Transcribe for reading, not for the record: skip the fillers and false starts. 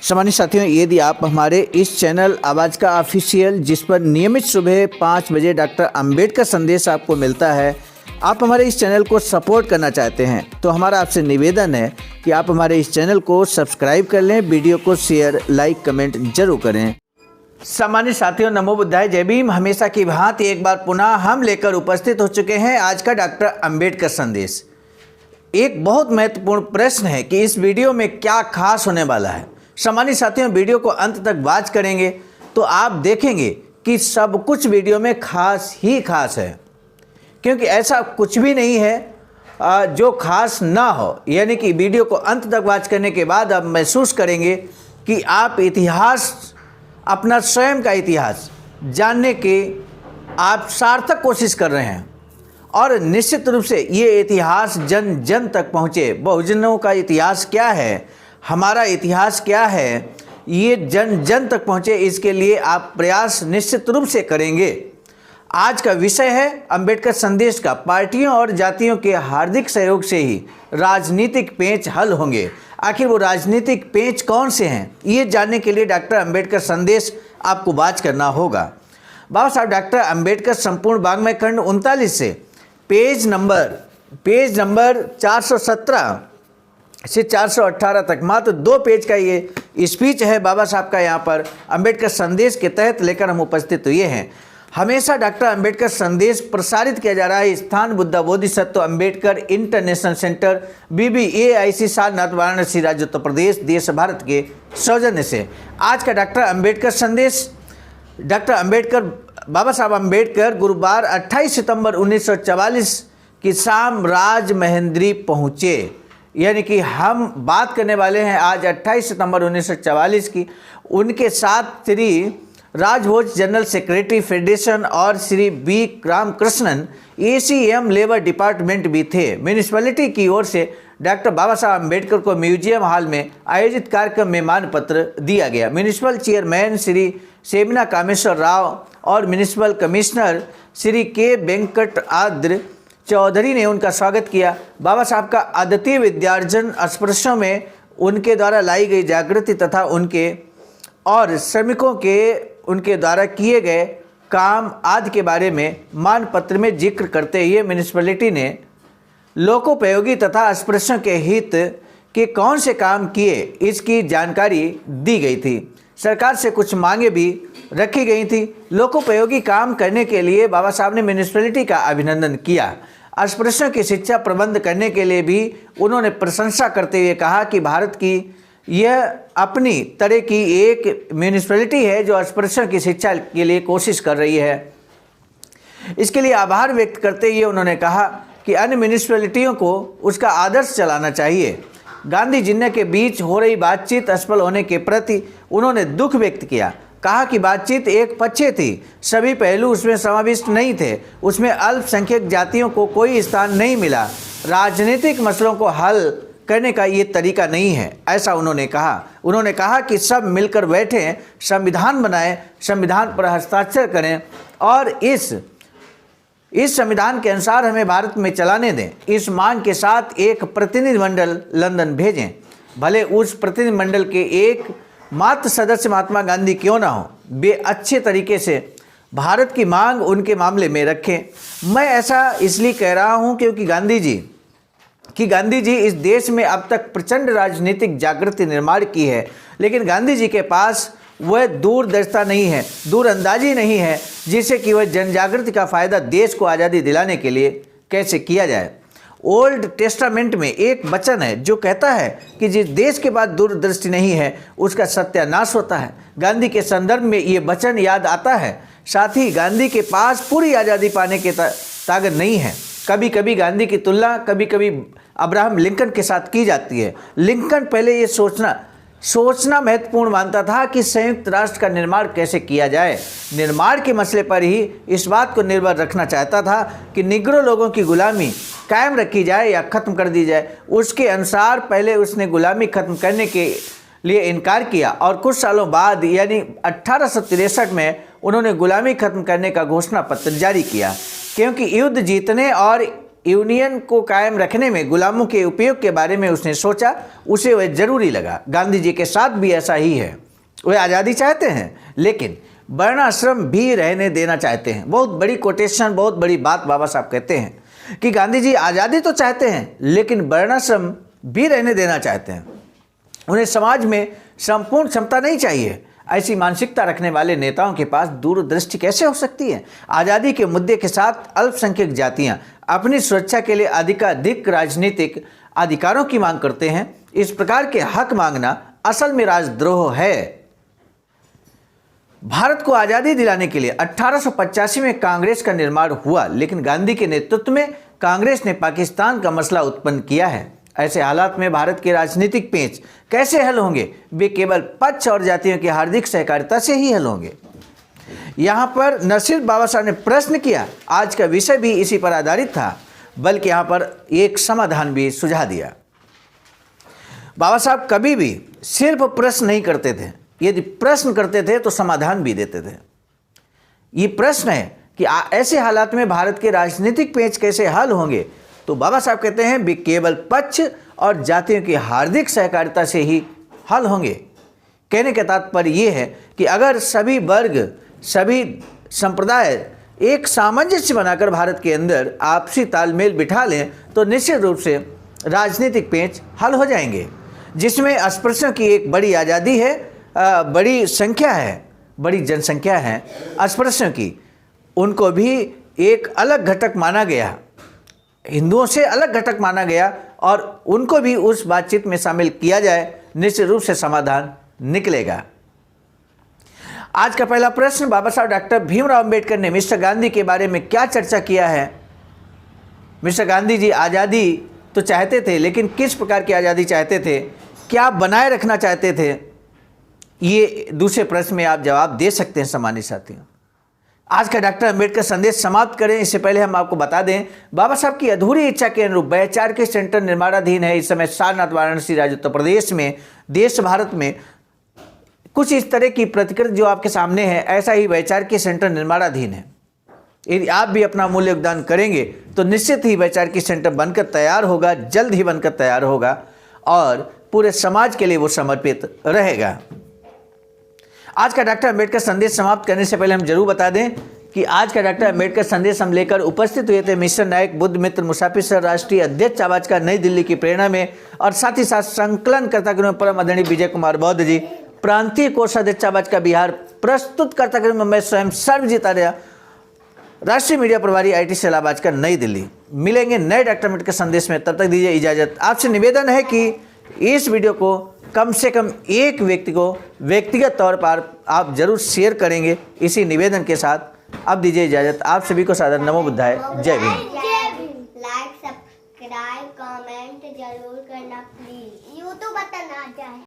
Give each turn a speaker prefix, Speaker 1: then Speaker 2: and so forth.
Speaker 1: सम्मानित साथियों, यदि आप हमारे इस चैनल आवाज़ का ऑफिशियल, जिस पर नियमित सुबह 5 बजे डॉक्टर अंबेडकर संदेश आपको मिलता है, आप हमारे इस चैनल को सपोर्ट करना चाहते हैं तो हमारा आपसे निवेदन है कि आप हमारे इस चैनल को सब्सक्राइब कर लें, वीडियो को शेयर, लाइक, कमेंट जरूर करें। सम्मानित साथियों, नमो बुद्धाय, जय भीम। हमेशा की भांति एक बार पुनः हम लेकर उपस्थित हो चुके हैं आज का डॉक्टर अंबेडकर संदेश। एक बहुत महत्वपूर्ण प्रश्न है कि इस वीडियो में क्या खास होने वाला है। सम्मानित साथियों, वीडियो को अंत तक वॉच करेंगे तो आप देखेंगे कि सब कुछ वीडियो में खास ही खास है, क्योंकि ऐसा कुछ भी नहीं है जो खास ना हो। यानी कि वीडियो को अंत तक वॉच करने के बाद आप महसूस करेंगे कि आप इतिहास, अपना स्वयं का इतिहास जानने की आप सार्थक कोशिश कर रहे हैं और निश्चित रूप से ये इतिहास जन जन तक पहुँचे। बहुजनों का इतिहास क्या है, हमारा इतिहास क्या है, ये जन जन तक पहुँचे, इसके लिए आप प्रयास निश्चित रूप से करेंगे। आज का विषय है अंबेडकर संदेश का पार्टियों और जातियों के हार्दिक सहयोग से ही राजनीतिक पेंच हल होंगे। आखिर वो राजनीतिक पेंच कौन से हैं, ये जानने के लिए डॉक्टर अंबेडकर संदेश आपको वॉच करना होगा। बाबा साहब डॉक्टर अंबेडकर संपूर्ण वाङ्मय खंड 39 से पेज नंबर 417 से 418 तक मात्र 2 पेज का ये स्पीच है बाबा साहब का। यहाँ पर अंबेडकर संदेश के तहत लेकर हम उपस्थित हुए हैं। हमेशा डॉक्टर अंबेडकर संदेश प्रसारित किया जा रहा है स्थान Buddha Bodhisattva Ambedkar international centre BBAIC Sarnath, Varanasi, राज्य उत्तर प्रदेश, देश भारत के सौजन्य से। आज का डॉक्टर अंबेडकर संदेश, डॉक्टर अंबेडकर, बाबा साहब अंबेडकर गुरुवार 28 सितंबर 1944 की शाम राजमहेंद्री पहुँचे। यानी कि हम बात करने वाले हैं आज 28 सितंबर 1944 की। उनके साथ Shri Rajbhoj general secretary federation और Shri B Ramakrishnan ACM labour department भी थे। म्यूनिसिपैलिटी की ओर से डॉक्टर बाबा साहब अम्बेडकर को म्यूजियम हॉल में आयोजित कार्यक्रम में मान पत्र दिया गया। म्यूनिसिपल चेयरमैन श्री सेमिना कामेश्वर राव और municipal commissioner Shri K Venkatadri Chowdary ने उनका स्वागत किया। बाबा साहब का अद्वितीय विद्यार्जन, अस्पृश्यों में उनके द्वारा लाई गई जागृति तथा उनके और श्रमिकों के उनके द्वारा किए गए काम आदि के बारे में मानपत्र में जिक्र करते हुए म्यूनिसिपैलिटी ने लोकोपयोगी तथा अस्पृश्यों के हित के कौन से काम किए, इसकी जानकारी दी गई थी। सरकार से कुछ मांगे भी रखी गई थी। लोकोपयोगी काम करने के लिए बाबा साहब ने म्यूनिसिपैलिटी का अभिनंदन किया। अस्पृश्यों की शिक्षा प्रबंध करने के लिए भी उन्होंने प्रशंसा करते हुए कहा कि भारत की यह अपनी तरह की एक म्यूनिसिपैलिटी है जो अस्पृश्यों की शिक्षा के लिए कोशिश कर रही है। इसके लिए आभार व्यक्त करते हुए उन्होंने कहा कि अन्य म्यूनिसिपैलिटियों को उसका आदर्श चलाना चाहिए। गांधी जिन्ना के बीच हो रही बातचीत असफल होने के प्रति उन्होंने दुख व्यक्त किया। कहा कि बातचीत एक पक्षीय थी, सभी पहलू उसमें समाविष्ट नहीं थे, उसमें अल्पसंख्यक जातियों को कोई स्थान नहीं मिला। राजनीतिक मसलों को हल करने का ये तरीका नहीं है, ऐसा उन्होंने कहा। उन्होंने कहा कि सब मिलकर बैठें, संविधान बनाएं, संविधान पर हस्ताक्षर करें और इस संविधान के अनुसार हमें भारत में चलाने दें। इस मांग के साथ एक प्रतिनिधिमंडल लंदन भेजें, भले उस प्रतिनिधिमंडल के एक मात्र सदस्य महात्मा गांधी क्यों ना हो, वे अच्छे तरीके से भारत की मांग उनके मामले में रखें। मैं ऐसा इसलिए कह रहा हूं क्योंकि गांधी जी इस देश में अब तक प्रचंड राजनीतिक जागृति निर्माण की है, लेकिन गांधी जी के पास वह दूरदर्शिता नहीं है, दूरअंदाजी नहीं है, जिससे कि वह जन जागृति का फायदा देश को आज़ादी दिलाने के लिए कैसे किया जाए। ओल्ड टेस्टामेंट में एक वचन है जो कहता है कि जिस देश के पास दूरदृष्टि नहीं है उसका सत्यानाश होता है। गांधी के संदर्भ में ये वचन याद आता है। साथ ही गांधी के पास पूरी आज़ादी पाने की ताकत नहीं है। कभी कभी गांधी की तुलना कभी कभी अब्राहम लिंकन के साथ की जाती है। लिंकन पहले ये सोचना महत्वपूर्ण मानता था कि संयुक्त राष्ट्र का निर्माण कैसे किया जाए। निर्माण के मसले पर ही इस बात को निर्भर रखना चाहता था कि निग्रो लोगों की गुलामी कायम रखी जाए या ख़त्म कर दी जाए। उसके अनुसार पहले उसने गुलामी खत्म करने के लिए इनकार किया और कुछ सालों बाद यानी 1863 में उन्होंने गुलामी खत्म करने का घोषणा पत्र जारी किया। क्योंकि युद्ध जीतने और यूनियन को कायम रखने में गुलामों के उपयोग के बारे में उसने सोचा, उसे वह जरूरी लगा। गांधी जी के साथ भी ऐसा ही है। वे आज़ादी चाहते हैं लेकिन वर्णाश्रम भी रहने देना चाहते हैं। बहुत बड़ी कोटेशन, बहुत बड़ी बात बाबा साहब कहते हैं कि गांधी जी आज़ादी तो चाहते हैं लेकिन वर्णाश्रम भी रहने देना चाहते हैं। उन्हें समाज में संपूर्ण क्षमता नहीं चाहिए। ऐसी मानसिकता रखने वाले नेताओं के पास दूरदृष्टि कैसे हो सकती है? आज़ादी के मुद्दे के साथ अल्पसंख्यक जातियां अपनी सुरक्षा के लिए अधिकाधिक राजनीतिक अधिकारों की मांग करते हैं। इस प्रकार के हक मांगना असल में राजद्रोह है। भारत को आज़ादी दिलाने के लिए 1885 में कांग्रेस का निर्माण हुआ, लेकिन गांधी के नेतृत्व में कांग्रेस ने पाकिस्तान का मसला उत्पन्न किया है। ऐसे हालात में भारत के राजनीतिक पेच कैसे हल होंगे? वे केवल पक्ष और जातियों की हार्दिक सहकारिता से ही हल होंगे। यहाँ पर न सिर्फ बाबा साहब ने प्रश्न किया, आज का विषय भी इसी पर आधारित था, बल्कि यहाँ पर एक समाधान भी सुझा दिया। बाबा साहब कभी भी सिर्फ प्रश्न नहीं करते थे, यदि प्रश्न करते थे तो समाधान भी देते थे। ये प्रश्न है कि ऐसे हालात में भारत के राजनीतिक पेच कैसे हल होंगे, तो बाबा साहब कहते हैं वे केवल पक्ष और जातियों की हार्दिक सहकारिता से ही हल होंगे। कहने का तात्पर्य ये है कि अगर सभी वर्ग, सभी संप्रदाय एक सामंजस्य बनाकर भारत के अंदर आपसी तालमेल बिठा लें तो निश्चित रूप से राजनीतिक पेच हल हो जाएंगे, जिसमें अस्पृश्यों की एक बड़ी आज़ादी है, बड़ी संख्या है, बड़ी जनसंख्या है अस्पृश्यों की। उनको भी एक अलग घटक माना गया, हिंदुओं से अलग घटक माना गया और उनको भी उस बातचीत में शामिल किया जाए, निश्चित रूप से समाधान निकलेगा। आज का पहला प्रश्न, बाबा साहब डॉक्टर भीमराव अंबेडकर ने मिस्टर गांधी के बारे में क्या चर्चा किया है? मिस्टर गांधी जी आज़ादी तो चाहते थे, लेकिन किस प्रकार की आज़ादी चाहते थे, क्या बनाए रखना चाहते थे? ये दूसरे प्रश्न में आप जवाब दे सकते हैं सम्मानित साथियों। आज का डॉक्टर अंबेडकर संदेश समाप्त करें इससे पहले हम आपको बता दें, बाबा साहब की अधूरी इच्छा के अनुरूप वैचारिक सेंटर निर्माणाधीन है। इस समय सारनाथ, वाराणसी, राज्य उत्तर प्रदेश में, देश भारत में कुछ इस तरह की प्रतिकृति जो आपके सामने है, ऐसा ही वैचारिक सेंटर निर्माणाधीन है। यदि आप भी अपना मूल्य योगदान करेंगे तो निश्चित ही वैचारिक सेंटर बनकर तैयार होगा, जल्द ही बनकर तैयार होगा और पूरे समाज के लिए वो समर्पित रहेगा। आज का डॉक्टर अंबेडकर संदेश समाप्त करने से पहले हम जरूर बता दें कि आज का डॉक्टर अंबेडकर संदेश हम लेकर उपस्थित हुए थे मिस्टर नायक बुद्ध मित्र मुसाफिर सर, राष्ट्रीय अध्यक्ष आवाज का, नई दिल्ली की प्रेरणा में, और साथ ही साथ संकलनकर्ता के रूप में परम आदरणीय विजय कुमार बौद्ध जी, प्रांतीय कोषाध्यक्ष आवाज का बिहार, प्रस्तुतकर्ता के रूप में मैं स्वयं सर्वजीत आर्य, राष्ट्रीय मीडिया प्रभारी IT सेल आवाज का, नई दिल्ली। मिलेंगे नए डॉक्टर अंबेडकर संदेश में, तब तक दीजिए इजाजत। आपसे निवेदन है कि इस वीडियो को कम से कम एक व्यक्ति को व्यक्तिगत तौर पर आप जरूर शेयर करेंगे, इसी निवेदन के साथ अब दीजिए इजाजत। आप सभी को सादर नमो बुद्धाय, जय भीम।
Speaker 2: लाइक, सब्सक्राइब, कमेंट जरूर करना प्लीज। यूट्यूब बटन आ जाए।